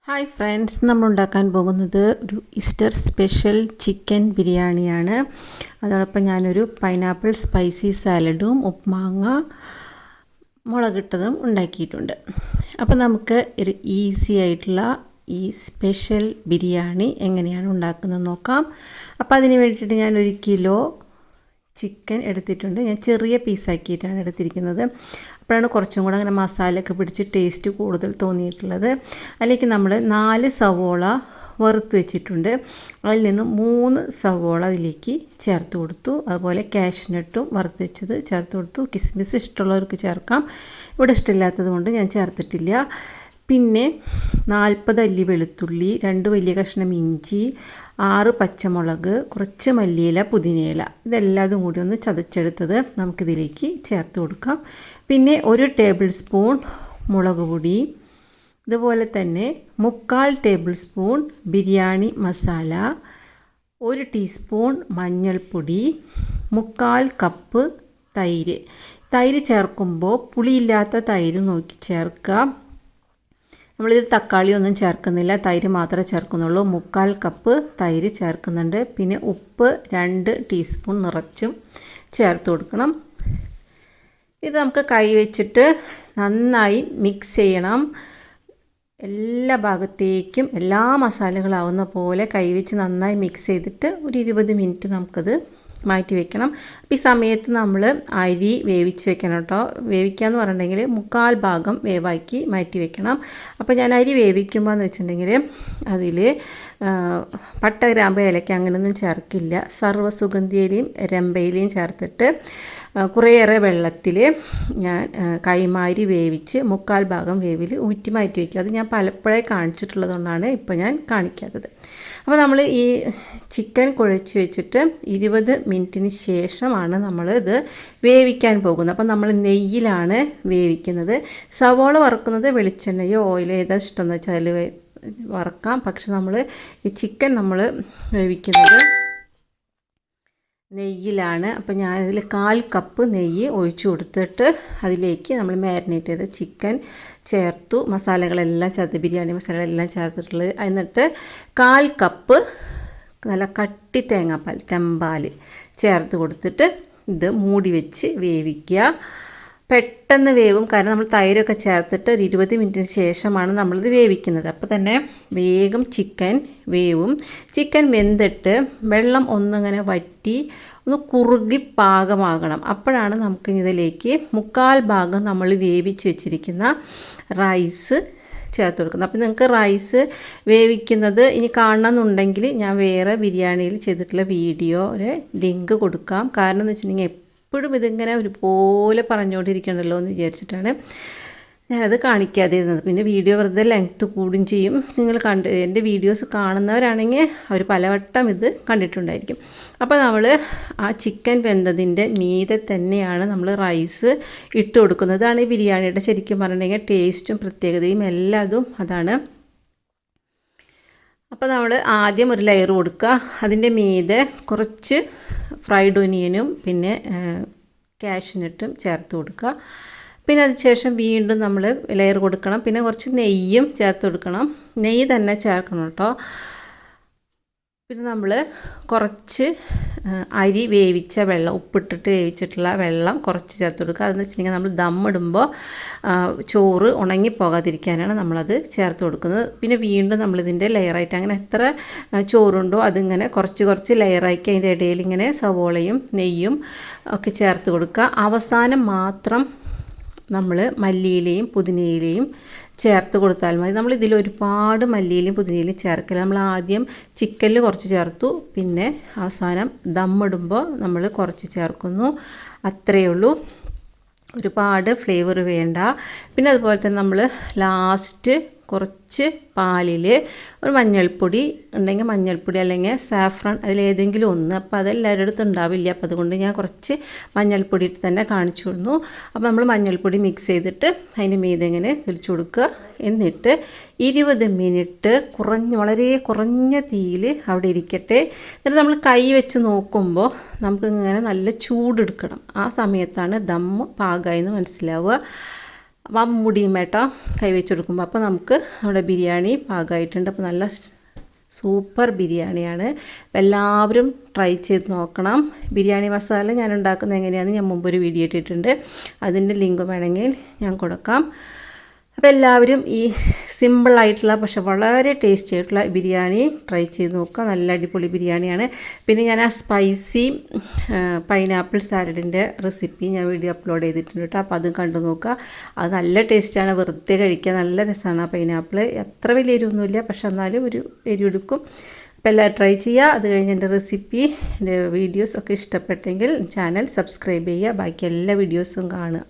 Hi friends, നമ്മൾ ഉണ്ടാക്കാൻ പോകുന്നത് ഒരു ഈസ്റ്റർ സ്പെഷ്യൽ ചിക്കൻ ബിരിയാണിയാണ്. അതോടൊപ്പം ഞാനൊരു പൈനാപ്പിൾ സ്പൈസി സാലഡും ഉപ്പുമാങ്ങ മുളകിട്ടതും ഉണ്ടാക്കിയിട്ടുണ്ട്. അപ്പോൾ നമുക്ക് ഒരു ഈസി ആയിട്ടുള്ള ഈ സ്പെഷ്യൽ ബിരിയാണി എങ്ങനെയാണ് ഉണ്ടാക്കുന്നത് നോക്കാം. അപ്പോൾ അതിന് വേണ്ടിയിട്ട് ഞാനൊരു കിലോ ചിക്കൻ എടുത്തിട്ടുണ്ട്. ഞാൻ ചെറിയ പീസാക്കിയിട്ടാണ് എടുത്തിരിക്കുന്നത്. അപ്പോഴാണ് കുറച്ചും കൂടെ അങ്ങനെ മസാലയൊക്കെ പിടിച്ച് ടേസ്റ്റ് കൂടുതൽ തോന്നിയിട്ടുള്ളത്. അതിലേക്ക് നമ്മൾ 4 സവോള വറുത്ത് വെച്ചിട്ടുണ്ട്. അതിൽ നിന്ന് 3 സവോള അതിലേക്ക് ചേർത്ത് കൊടുത്തു. അതുപോലെ കാഷ്നട്ടും വറുത്ത് വെച്ചത് ചേർത്ത് കൊടുത്തു. കിസ്മിസ് ഇഷ്ടമുള്ളവർക്ക് ചേർക്കാം, ഇവിടെ ഇഷ്ടമില്ലാത്തത് കൊണ്ട് ഞാൻ ചേർത്തിട്ടില്ല. പിന്നെ 40 അല്ലി വെളുത്തുള്ളി, 2 വലിയ കഷ്ണം ഇഞ്ചി, 6 പച്ചമുളക്, കുറച്ച് മല്ലിയില, പുതിനയില, ഇതെല്ലാതും കൂടി ഒന്ന് ചതച്ചെടുത്തത് നമുക്കിതിലേക്ക് ചേർത്ത് കൊടുക്കാം. പിന്നെ 1 ടേബിൾ സ്പൂൺ മുളക് പൊടി, ഇതുപോലെ തന്നെ 3/4 table spoon biryani masala, 1 teaspoon മഞ്ഞൾപ്പൊടി, 3/4 കപ്പ് തൈര്. തൈര് ചേർക്കുമ്പോൾ പുളിയില്ലാത്ത തൈര് നോക്കി ചേർക്കുക. നമ്മളിതിൽ തക്കാളിയൊന്നും ചേർക്കുന്നില്ല, തൈര് മാത്രമേ ചേർക്കുന്നുള്ളൂ. 3/4 കപ്പ് തൈര് ചേർക്കുന്നുണ്ട്. പിന്നെ ഉപ്പ് 2 ടീസ്പൂൺ നിറച്ചും ചേർത്ത് കൊടുക്കണം. ഇത് നമുക്ക് കൈ വെച്ചിട്ട് നന്നായി മിക്സ് ചെയ്യണം. എല്ലാ ഭാഗത്തേക്കും എല്ലാ മസാലകളാവുന്ന പോലെ കൈവച്ച് നന്നായി മിക്സ് ചെയ്തിട്ട് ഒരു 20 മിനിറ്റ് നമുക്കത് മാറ്റി വെക്കണം. അപ്പോൾ ഈ സമയത്ത് നമ്മൾ അരി വേവിച്ച് വെക്കണം കേട്ടോ. വേവിക്കുക എന്ന് പറഞ്ഞിട്ടുണ്ടെങ്കിൽ 3/4 ഭാഗം വേവാക്കി മാറ്റി വെക്കണം. അപ്പോൾ ഞാൻ അരി വേവിക്കുമ്പോൾ എന്ന് വെച്ചിട്ടുണ്ടെങ്കിൽ അതിൽ പട്ട, ഗ്രാമ്പ്, ഏലക്ക അങ്ങനെയൊന്നും ചേർക്കില്ല. സർവ്വസുഗന്ധിയിലയും രമ്പയിലയും ചേർത്തിട്ട് കുറേയേറെ വെള്ളത്തിൽ ഞാൻ കൈമാരി വേവിച്ച് 3/4 ഭാഗം വേവിൽ ഊറ്റി മാറ്റി വയ്ക്കും. അത് ഞാൻ പലപ്പോഴായി കാണിച്ചിട്ടുള്ളതുകൊണ്ടാണ് ഇപ്പോൾ ഞാൻ കാണിക്കാത്തത്. അപ്പോൾ നമ്മൾ ഈ ചിക്കൻ കുഴച്ച് വെച്ചിട്ട് 20 മിനിറ്റിന് ശേഷമാണ് നമ്മൾ ഇത് വേവിക്കാൻ പോകുന്നത്. അപ്പോൾ നമ്മൾ നെയ്യിലാണ് വേവിക്കുന്നത്. സവോള വറുക്കുന്നത് വെളിച്ചെണ്ണയോ ഓയിലോ ഏതാ ഇഷ്ടമെന്ന് വെച്ചാൽ അതിൽ വറക്കാം. പക്ഷെ നമ്മൾ ഈ ചിക്കൻ നമ്മൾ വേവിക്കുന്നത് നെയ്യിലാണ്. അപ്പോൾ ഞാനിതിൽ 1/4 കപ്പ് നെയ്യ് ഒഴിച്ചു കൊടുത്തിട്ട് അതിലേക്ക് നമ്മൾ മാരിനേറ്റ് ചെയ്ത ചിക്കൻ ചേർത്തു. മസാലകളെല്ലാം ചേർത്ത്, ബിരിയാണി മസാലകളെല്ലാം ചേർത്തിട്ടുള്ളത്. എന്നിട്ട് 1/4 കപ്പ് നല്ല കട്ടി തേങ്ങാപ്പാൽ, തെമ്പാൽ ചേർത്ത് കൊടുത്തിട്ട് ഇത് മൂടി വെച്ച് വേവിക്കുക. പെട്ടെന്ന് വേവും, കാരണം നമ്മൾ തൈരൊക്കെ ചേർത്തിട്ട് ഒരു 20 മിനിറ്റിന് ശേഷമാണ് നമ്മളിത് വേവിക്കുന്നത്. അപ്പോൾ തന്നെ വേഗം ചിക്കൻ വേവും. ചിക്കൻ വെന്തിട്ട് വെള്ളം ഒന്നിങ്ങനെ വറ്റി ഒന്ന് കുറുകി പാകമാകണം. അപ്പോഴാണ് നമുക്ക് ഇതിലേക്ക് 3/4 ഭാഗം നമ്മൾ വേവിച്ച് വെച്ചിരിക്കുന്ന റൈസ് ചേർത്ത് കൊടുക്കുന്നത്. അപ്പോൾ നിങ്ങൾക്ക് റൈസ് വേവിക്കുന്നത് ഇനി കാണണമെന്നുണ്ടെങ്കിൽ ഞാൻ വേറെ ബിരിയാണിയിൽ ചെയ്തിട്ടുള്ള വീഡിയോയുടെ ലിങ്ക് കൊടുക്കാം. കാരണം എന്ന് വെച്ചിട്ടുണ്ടെങ്കിൽ എപ്പോഴും ഇതിങ്ങനെ ഒരുപോലെ പറഞ്ഞുകൊണ്ടിരിക്കണമല്ലോ എന്ന് വിചാരിച്ചിട്ടാണ് ഞാനത് കാണിക്കാതെ ഇരുന്നത്. പിന്നെ വീഡിയോ വെറുതെ ലെങ്ത്ത് കൂടും ചെയ്യും. നിങ്ങൾ എൻ്റെ വീഡിയോസ് കാണുന്നവരാണെങ്കിൽ അവർ പലവട്ടം ഇത് കണ്ടിട്ടുണ്ടായിരിക്കും. അപ്പോൾ നമ്മൾ ആ ചിക്കൻ വെന്തതിൻ്റെ മീതെ തന്നെയാണ് നമ്മൾ റൈസ് ഇട്ട് കൊടുക്കുന്നത്. അതാണ് ഈ ബിരിയാണിയുടെ ശരിക്കും പറഞ്ഞിട്ടുണ്ടെങ്കിൽ ടേസ്റ്റും പ്രത്യേകതയും എല്ലാതും അതാണ്. അപ്പോൾ നമ്മൾ ആദ്യം ഒരു ലെയർ കൊടുക്കുക. അതിൻ്റെ മീതെ കുറച്ച് ഫ്രൈഡ് ഒനിയനും പിന്നെ കാഷ്നട്ടും ചേർത്ത് കൊടുക്കുക. പിന്നെ അതിനുശേഷം വീണ്ടും നമ്മൾ ലെയർ കൊടുക്കണം. പിന്നെ കുറച്ച് നെയ്യും ചേർത്ത് കൊടുക്കണം. നെയ്യ് തന്നെ ചേർക്കണം കേട്ടോ. പിന്നെ നമ്മൾ കുറച്ച് അരി വേവിച്ച വെള്ളം, ഉപ്പിട്ടിട്ട് വേവിച്ചിട്ടുള്ള വെള്ളം കുറച്ച് ചേർത്ത് കൊടുക്കുക. അതെന്ന് വെച്ചിട്ടുണ്ടെങ്കിൽ നമ്മൾ ദമ്മിടുമ്പോൾ ചോറ് ഉണങ്ങിപ്പോകാതിരിക്കാനാണ് നമ്മളത് ചേർത്ത് കൊടുക്കുന്നത്. പിന്നെ വീണ്ടും നമ്മളിതിൻ്റെ ലെയറായിട്ട് അങ്ങനെ എത്ര ചോറുണ്ടോ അതിങ്ങനെ കുറച്ച് കുറച്ച് ലെയറാക്കി അതിൻ്റെ ഇടയിൽ ഇങ്ങനെ സവോളയും നെയ്യും ഒക്കെ ചേർത്ത് കൊടുക്കുക. അവസാനം മാത്രം നമ്മൾ മല്ലിയിലയും പുതിനയിലയും ചേർത്ത് കൊടുത്താൽ മതി. നമ്മളിതിൽ ഒരുപാട് മല്ലിയിലയും പുതിനയിലയും ചേർക്കില്ല. നമ്മൾ ആദ്യം ചിക്കനിൽ കുറച്ച് ചേർത്തു, പിന്നെ അവസാനം ദമ്മിടുമ്പോൾ നമ്മൾ കുറച്ച് ചേർക്കുന്നു. അത്രയേ ഉള്ളൂ, ഒരുപാട് ഫ്ലേവർ വേണ്ട. പിന്നെ അതുപോലെ തന്നെ നമ്മൾ ലാസ്റ്റ് കുറച്ച് പാലിൽ ഒരു മഞ്ഞൾപ്പൊടി ഉണ്ടെങ്കിൽ മഞ്ഞൾപ്പൊടി, അല്ലെങ്കിൽ സാഫ്രൺ, അതിലേതെങ്കിലും ഒന്ന്. അപ്പോൾ അതെല്ലാവരുടെ അടുത്തും ഉണ്ടാവില്ല. അപ്പോൾ അതുകൊണ്ട് ഞാൻ കുറച്ച് മഞ്ഞൾപ്പൊടി ഇട്ട് തന്നെ കാണിച്ചു തന്നു. അപ്പോൾ നമ്മൾ മഞ്ഞൾപ്പൊടി മിക്സ് ചെയ്തിട്ട് അതിൻ്റെ മീതെ ഇങ്ങനെ തിരിച്ചു കൊടുക്കുക. എന്നിട്ട് 20 മിനിറ്റ് വളരെ കുറഞ്ഞ തീയിൽ അവിടെ ഇരിക്കട്ടെ. എന്നിട്ട് നമ്മൾ കൈ വെച്ച് നോക്കുമ്പോൾ നമുക്കിങ്ങനെ നല്ല ചൂടെടുക്കണം. ആ സമയത്താണ് ദമ്മ് പാകമായെന്ന് മനസ്സിലാവുക. അപ്പം ആ മുടിയുമേട്ടോ കൈവച്ച് കൊടുക്കുമ്പോൾ അപ്പോൾ നമുക്ക് നമ്മുടെ ബിരിയാണി പാകമായിട്ടുണ്ട്. അപ്പോൾ നല്ല സൂപ്പർ ബിരിയാണിയാണ്. എല്ലാവരും ട്രൈ ചെയ്ത് നോക്കണം. ബിരിയാണി മസാല ഞാൻ ഉണ്ടാക്കുന്നത് എങ്ങനെയാണെന്ന് ഞാൻ മുമ്പൊരു വീഡിയോ ഇട്ടിട്ടുണ്ട്. അതിൻ്റെ ലിങ്ക് വേണമെങ്കിൽ ഞാൻ കൊടുക്കാം. അപ്പോൾ എല്ലാവരും ഈ സിമ്പിളായിട്ടുള്ള പക്ഷെ വളരെ ടേസ്റ്റി ആയിട്ടുള്ള ബിരിയാണി ട്രൈ ചെയ്ത് നോക്കുക. നല്ല അടിപൊളി ബിരിയാണിയാണ്. പിന്നെ ഞാൻ ആ സ്പൈസി പൈനാപ്പിൾ സാലഡിൻ്റെ റെസിപ്പി ഞാൻ വീഡിയോ അപ്ലോഡ് ചെയ്തിട്ടുണ്ട് കേട്ടോ. അപ്പോൾ അതും കണ്ടു നോക്കുക. അത് നല്ല ടേസ്റ്റാണ്, വെറുതെ കഴിക്കാൻ നല്ല രസമാണ്. ആ പൈനാപ്പിൾ അത്ര വലിയ എരിവൊന്നുമില്ല, പക്ഷെ എന്നാലും ഒരു എരിവെടുക്കും. അപ്പോൾ എല്ലാവരും ട്രൈ ചെയ്യുക. അത് കഴിഞ്ഞ് എൻ്റെ റെസിപ്പി എൻ്റെ വീഡിയോസ് ഒക്കെ ഇഷ്ടപ്പെട്ടെങ്കിൽ ചാനൽ സബ്സ്ക്രൈബ് ചെയ്യുക. ബാക്കി എല്ലാ വീഡിയോസും കാണുക.